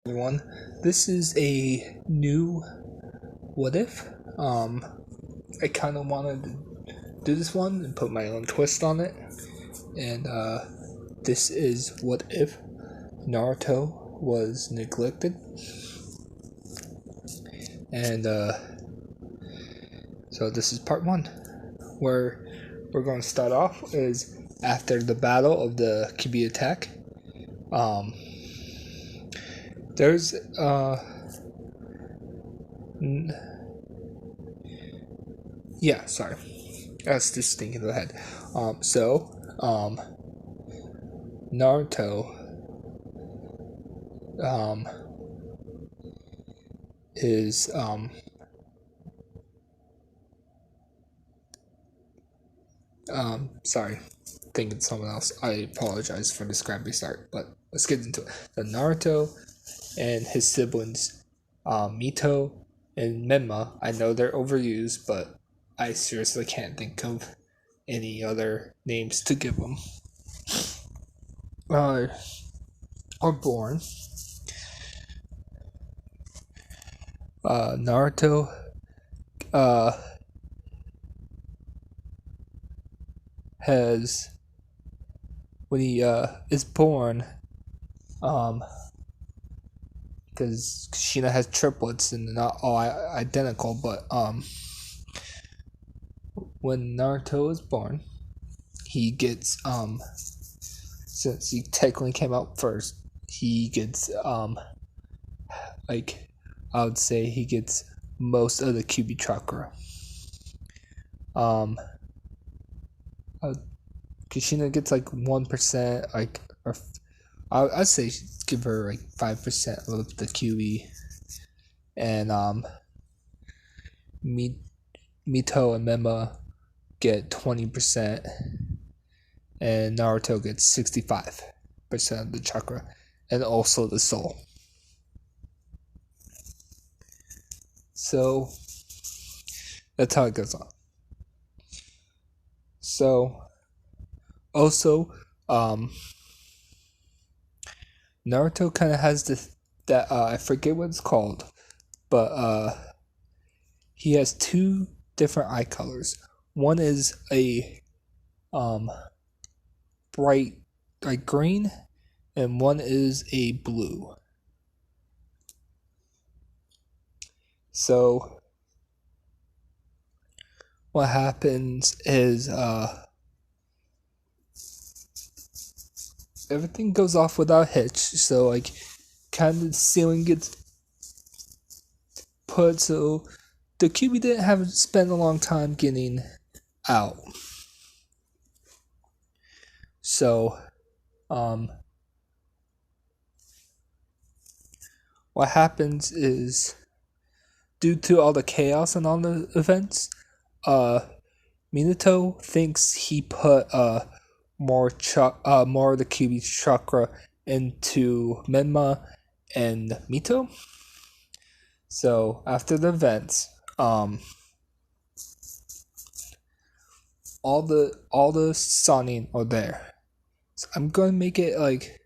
Everyone. This is a new what if. I kind of wanted to do this one and put my own twist on it. And this is what if Naruto was neglected. And so this is part one, where we're going to start off is after the battle of the Kibi attack. There's yeah, sorry. I was just thinking ahead. Naruto is sorry, thinking someone else. I apologize for the scrappy start, but let's get into it. The Naruto and his siblings, Mito and Menma. I know they're overused, but I seriously can't think of any other names to give them. Are born. Naruto has when he is born, because Kushina has triplets and they're not all identical, but when Naruto is born, he gets since he technically came out first, he gets like I would say he gets most of the Kyuubi chakra. Kushina gets like 1%, like or I'd say give her like 5% of the Kyuubi, and Mito and Menma get 20%, and Naruto gets 65% of the chakra, and also the soul. So that's how it goes on. So also, Naruto kind of has this that I forget what it's called, but he has two different eye colors. One is a bright like green, and one is a blue. So what happens is everything goes off without hitch. So like kind of the ceiling gets put, so the Kyuubi didn't have to spend a long time getting out. So what happens is due to all the chaos and all the events, Minato thinks he put more of the Kyuubi chakra into Menma and Mito. So after the events, all the Sanin are there. So I'm gonna make it like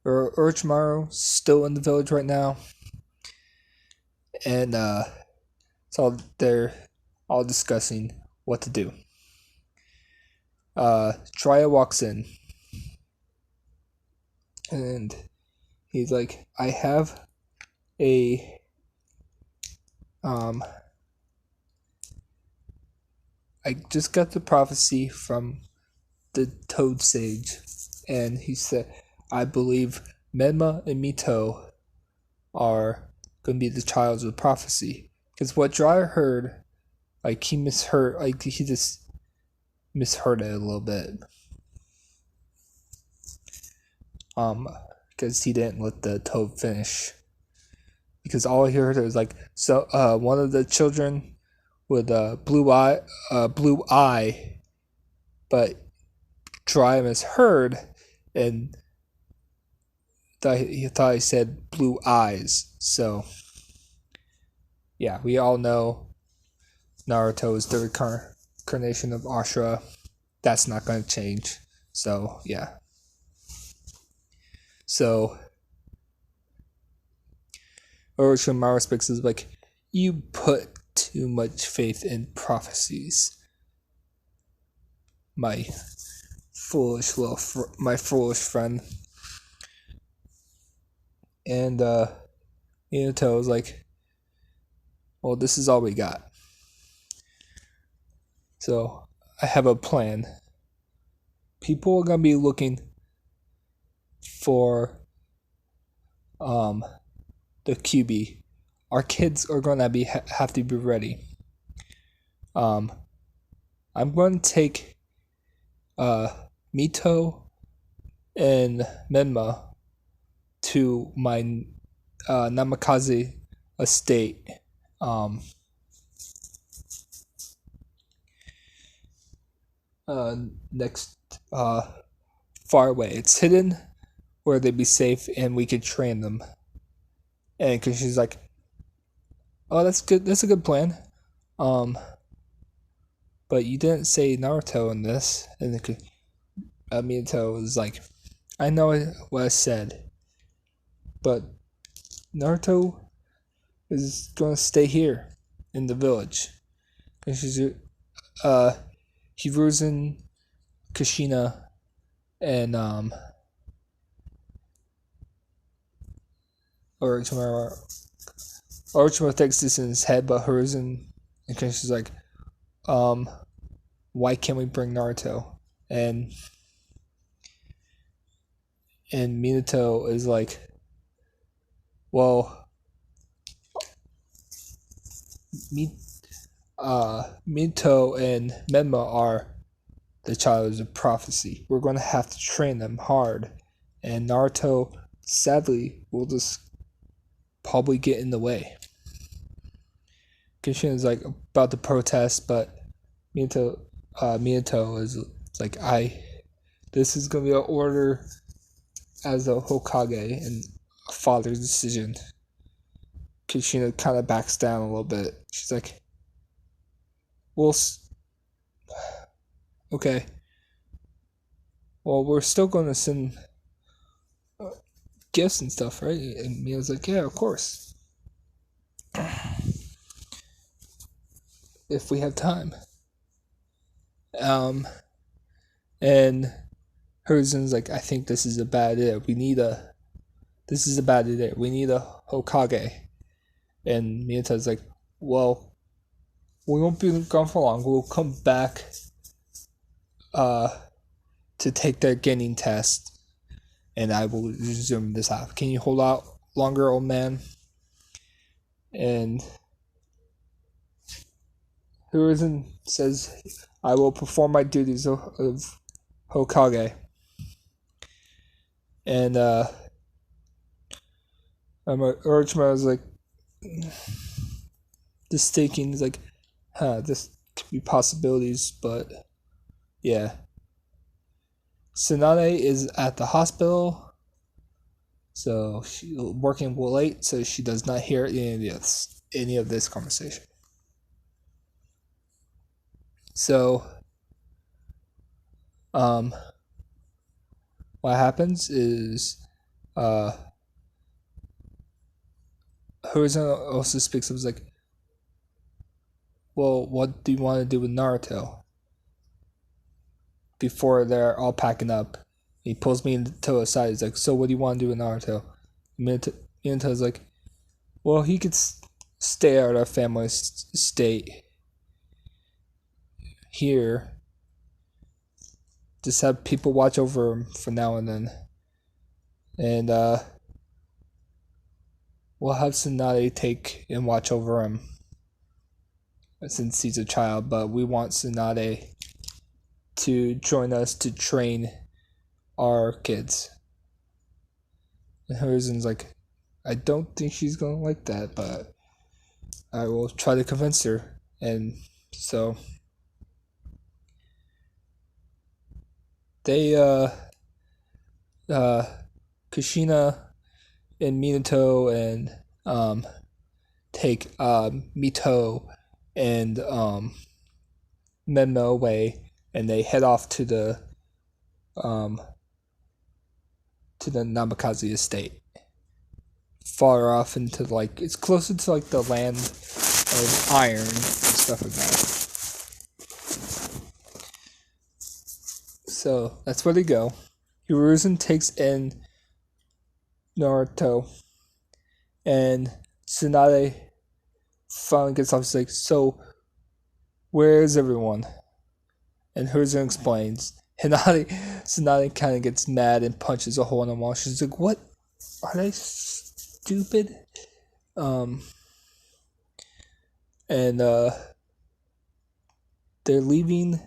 Orochimaru still in the village right now, and so they're all discussing what to do. Jiraiya walks in, and he's like, "I have a I just got the prophecy from the Toad Sage, and he said, I believe Menma and Mito are going to be the childs of prophecy. Because what Jiraiya heard, like he misheard, like he just misheard it a little bit. Because he didn't let the Toad finish. Because all he heard was like, so one of the children with a blue eye, but Jiraiya misheard, and he thought he said blue eyes. So yeah, we all know Naruto is the reincarnation of Ashura. That's not going to change. So yeah. So Orochimaru speaks is like, you put too much faith in prophecies, my my foolish friend. And Minato was like, well, this is all we got. So I have a plan. People are gonna be looking for the QB. Our kids are gonna have to be ready. I'm going to take Mito and Menma to my Namikaze estate. Next, far away. It's hidden where they'd be safe and we could train them. And because she's like, oh, that's good. That's a good plan. But you didn't say Naruto in this. And Minato was like, I know what I said, but Naruto is gonna stay here in the village. And she's Hiruzen, Kushina, and Orochimaru thinks this in his head, but Hiruzen and Kushina's like, why can't we bring Naruto? And Minato is like, well, Minato and Menma are the child of prophecy. We're going to have to train them hard, and Naruto, sadly, will just probably get in the way. Kishin is like about to protest, but Minato is like, this is gonna be an order as a Hokage and a father's decision. Kushina kind of backs down a little bit. She's like, well, okay. Well, we're still going to send gifts and stuff, right? And Mia's like, yeah, of course. If we have time. And Hiruzen's like, I think this is a bad idea. This is a bad idea. We need a Hokage. And Miyata's like, well, we won't be gone for long. We'll come back to take their Genin test, and I will resume this off. Can you hold out longer, old man? And Hiruzen says, I will perform my duties of Hokage. And Orochimaru was like, just thinking, is like, this could be possibilities, but yeah. Tsunade is at the hospital, so she's working late, so she does not hear any of this conversation. So, what happens is, Hiruzen also speaks of like, well, what do you want to do with Naruto? Before they're all packing up, he pulls me to the side. He's like, so what do you want to do with Naruto? Minato's like, well, he could stay at our family estate here. Just have people watch over him for now and then. And we'll have Tsunade take and watch over him since he's a child, but we want Tsunade to join us to train our kids. And Hiruzen's like, I don't think she's gonna like that, but I will try to convince her. And so they Kushina and Minato and take Mito and Menma away, and they head off to the Namikaze estate far off into like it's closer to like the land of iron and stuff like that. So that's where they go. Hiruzen takes in Naruto, and Tsunade finally gets off. He's like, "So, where is everyone?" And Hiruzen explains. Tsunade kind of gets mad and punches a hole in the wall. She's like, "What? Are they stupid?" Um, and they're leaving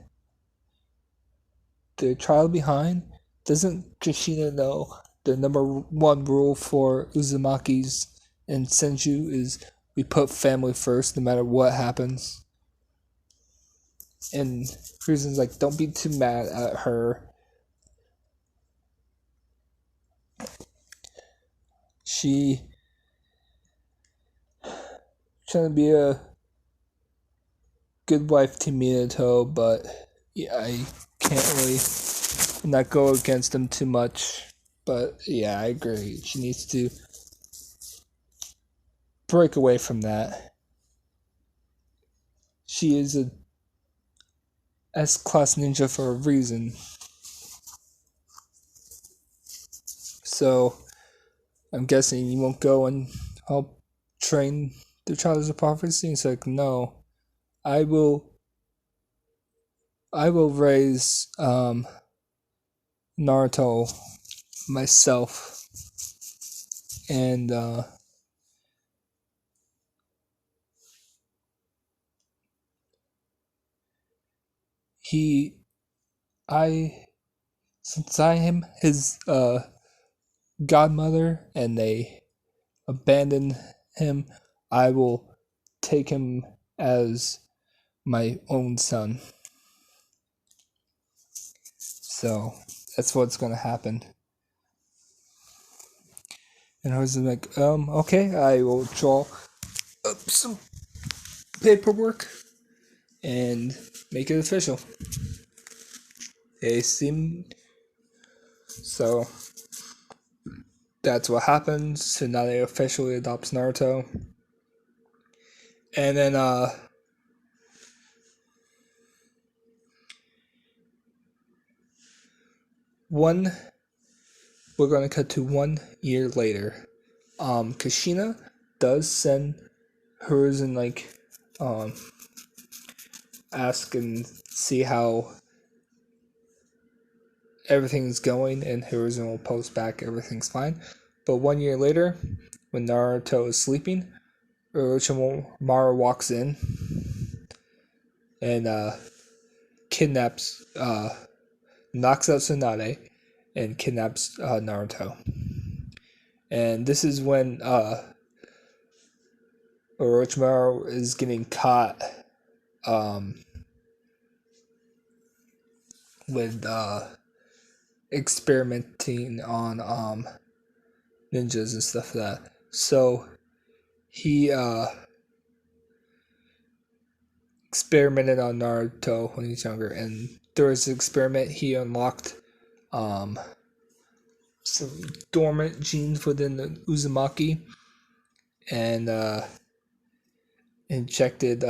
their child behind. Doesn't Kushina know the number one rule for Uzumaki's and Senju is we put family first no matter what happens? And Frizen's like, don't be too mad at her. She trying to be a good wife to Minato, but yeah, I can't really not go against him too much. But yeah, I agree. She needs to break away from that. She is a S-class ninja for a reason. So I'm guessing you won't go and help train the child as a prophecy. It's like, no, I will raise Naruto myself, and he I since I am his godmother and they abandon him, I will take him as my own son. So that's what's gonna happen. And I was like, okay, I will draw up some paperwork and make it official. They seem so. That's what happens. Tsunade officially adopts Naruto, and then one we're gonna cut to 1 year later. Kushina does send hers and like ask and see how everything's going, and Hiruzen will post back everything's fine. But 1 year later, when Naruto is sleeping, Orochimaru walks in and kidnaps, knocks out Tsunade, and kidnaps Naruto. And this is when Orochimaru is getting caught with experimenting on ninjas and stuff like that. So he experimented on Naruto when he was younger, and through his experiment he unlocked some dormant genes within the Uzumaki and injected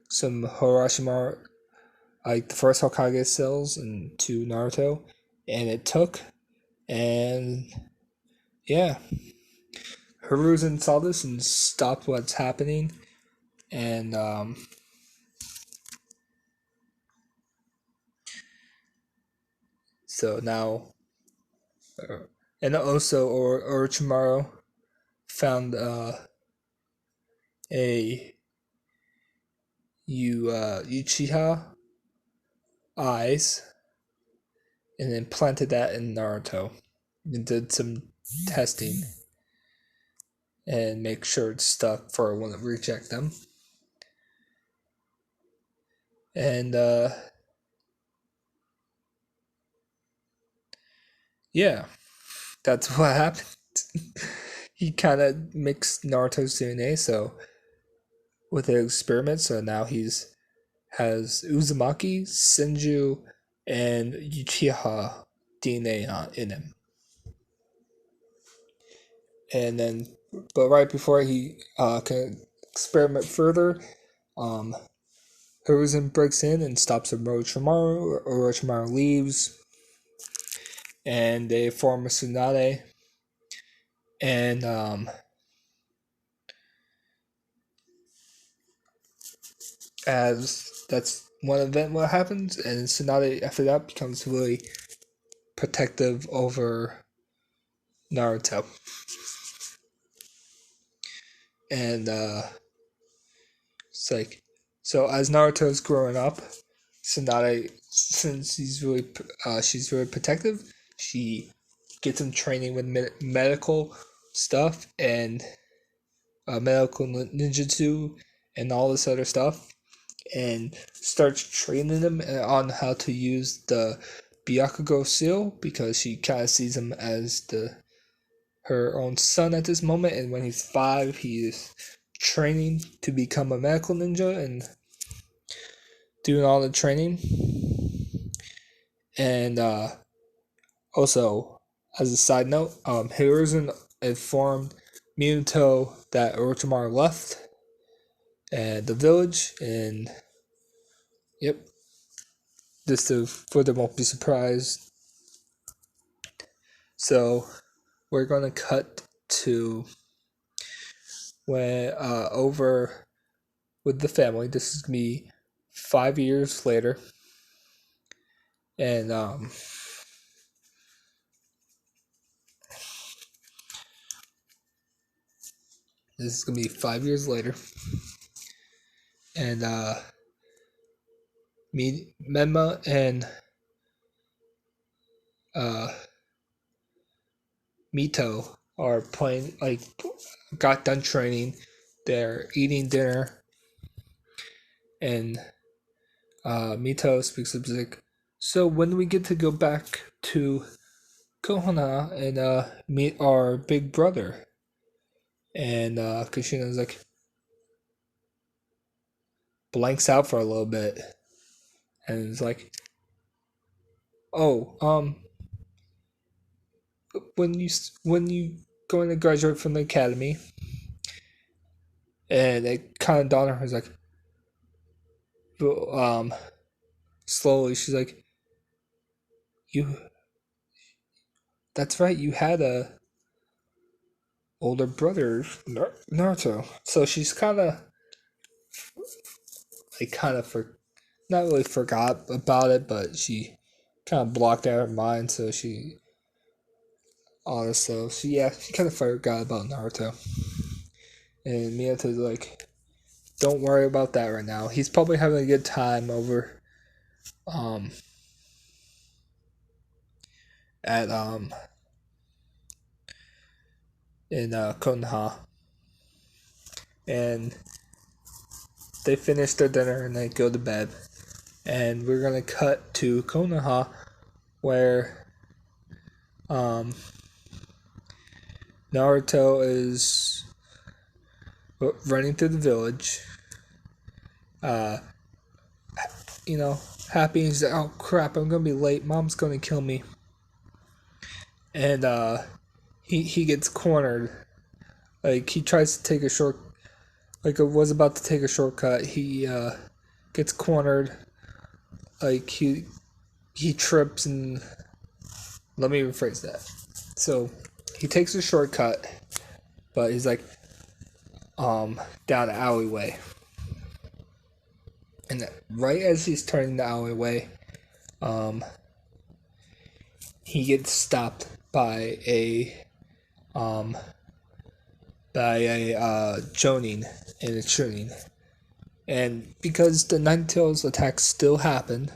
some Hiroshima, like the first Hokage cells, into Naruto, and it took, and yeah, Hiruzen saw this and stopped what's happening, and so now, and also Orochimaru found a Uchiha eyes and then planted that in Naruto and did some testing and make sure it's stuck for when it reject them. And yeah, that's what happened. He kind of mixed Naruto's DNA so with the experiment, so now he's has Uzumaki, Senju, and Uchiha DNA in him. and then, but right before he can experiment further, um, Hiruzen breaks in and stops Orochimaru. Orochimaru leaves, and they form a Tsunade. And as that's one event what happens, and Tsunade after that becomes really protective over Naruto. And it's like, so as Naruto's growing up, Tsunade, since she's really protective, she gets him training with medical stuff and medical ninjutsu and all this other stuff, and starts training him on how to use the Byakugo seal because she kind of sees him as the her own son at this moment. And when he's 5, he is training to become a medical ninja and doing all the training. And also, as a side note, Hiruzen informed Minato that Orochimaru left and the village, and yep, just to further won't be surprised. So we're gonna cut to when over with the family. This is me 5 years later, and this is gonna be 5 years later, and me, Menma, and uh, Mito are playing. Like, got done training. They're eating dinner, and Mito speaks up like, "So when do we get to go back to Kohana and meet our big brother?" And Kushina's like blanks out for a little bit, and it's like, "Oh, when you going to graduate from the academy?" And it kind of dawned on her, like, um, slowly, she's like, "You, that's right, you had a older brother, Naruto." So she's kind of for not really forgot about it, but she kind of blocked out her mind. So she honestly, she kind of forgot about Naruto. And Minato's like, "Don't worry about that right now. He's probably having a good time over um at in Konoha." And they finish their dinner and they go to bed. And we're gonna cut to Konoha, where um Naruto is running through the village. Uh, you know, happy. He's like, "Oh crap! I'm gonna be late. Mom's gonna kill me." And he gets cornered. Like, he tries to take a short. Like, was about to take a shortcut. He gets cornered. Like, he trips, and let me rephrase that. So he takes a shortcut, but he's like down an alleyway. And right as he's turning the alleyway, um, he gets stopped um, by a Jonin and a Chunin. And because the Ninetales attack still happened,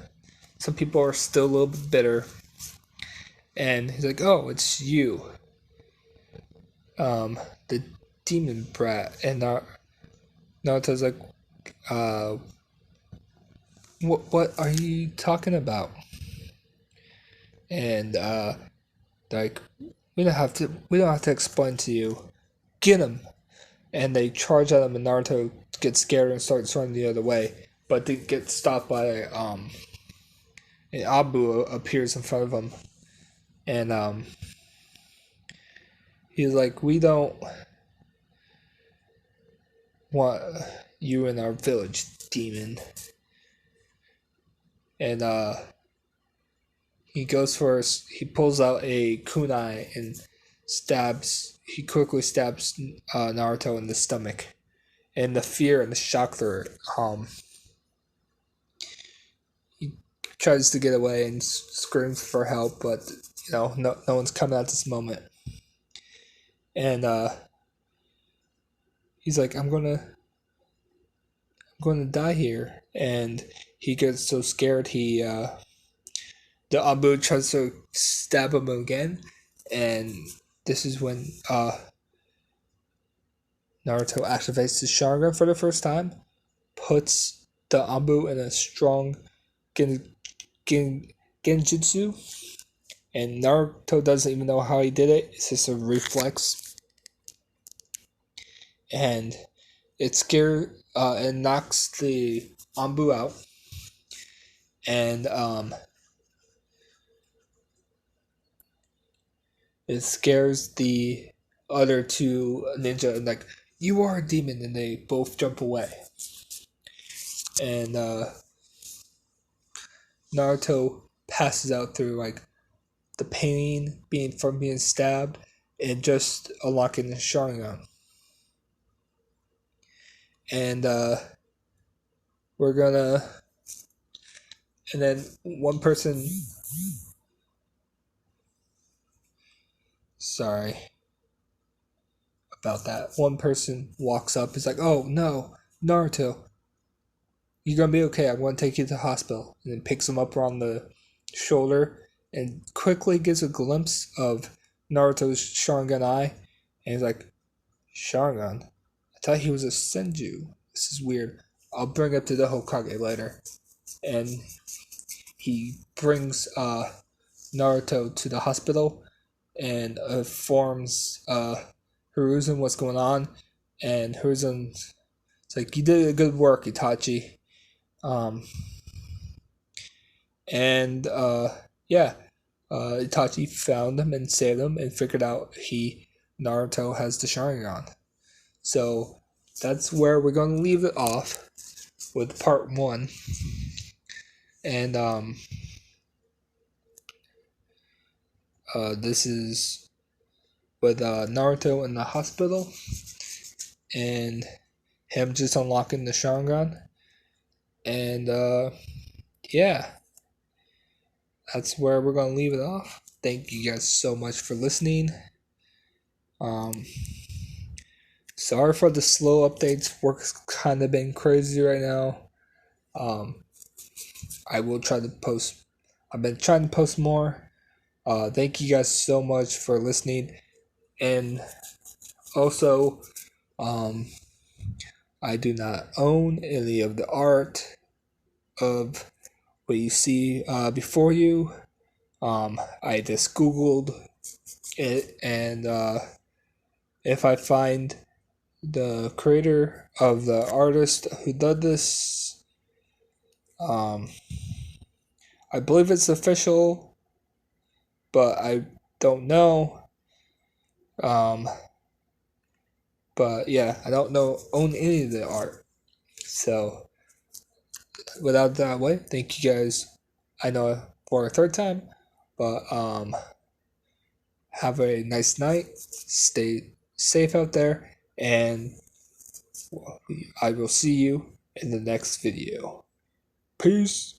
some people are still a little bit bitter. And he's like, "Oh, it's you, the demon brat." And Naruto's like, uh, what are you talking about?" And like, we don't have to explain to you. Get him. And they charge at him, and Naruto gets scared and starts running the other way. But they get stopped by and Abu appears in front of him, and He's like, we don't want you in our village, demon. And he pulls out a kunai and he quickly stabs Naruto in the stomach. And the fear and the shock there, he tries to get away and screams for help, but no one's coming at this moment. And he's like, I'm gonna die here. And he gets so scared the Abu tries to stab him again, and this is when Naruto activates his Sharingan for the first time, puts the Abu in a strong genjutsu, and Naruto doesn't even know how he did it. It's just a reflex, and it knocks the Anbu out, and it scares the other two ninja, and like, you are a demon, and they both jump away. And Naruto passes out through like the pain from being stabbed and just unlocking the Sharingan. And we're gonna, and then one person, sorry about that. One person walks up, is like, "Oh no, Naruto, you're gonna be okay. I'm gonna take you to the hospital." And then picks him up around the shoulder and quickly gives a glimpse of Naruto's Sharingan eye, and he's like, "Sharingan? I thought he was a Senju. This is weird. I'll bring it to the Hokage later." And he brings Naruto to the hospital and informs Hiruzen what's going on. And Hiruzen's like, "You did a good work, Itachi." Um, and yeah, Itachi found him and saved him and figured out Naruto has the Sharingan. So that's where we're going to leave it off with part 1. And this is with Naruto in the hospital and him just unlocking the Sharingan. And yeah, that's where we're going to leave it off. Thank you guys so much for listening. Sorry for the slow updates. Work's kind of been crazy right now. I will try to post. I've been trying to post more. Thank you guys so much for listening. And also, I do not own any of the art of what you see before you. I just Googled it, and if I find the creator of the artist who did this, I believe it's official, but I don't know. But yeah, I don't own any of the art. So without that way, thank you guys. I know for a third time, but have a nice night. Stay safe out there, and I will see you in the next video. Peace.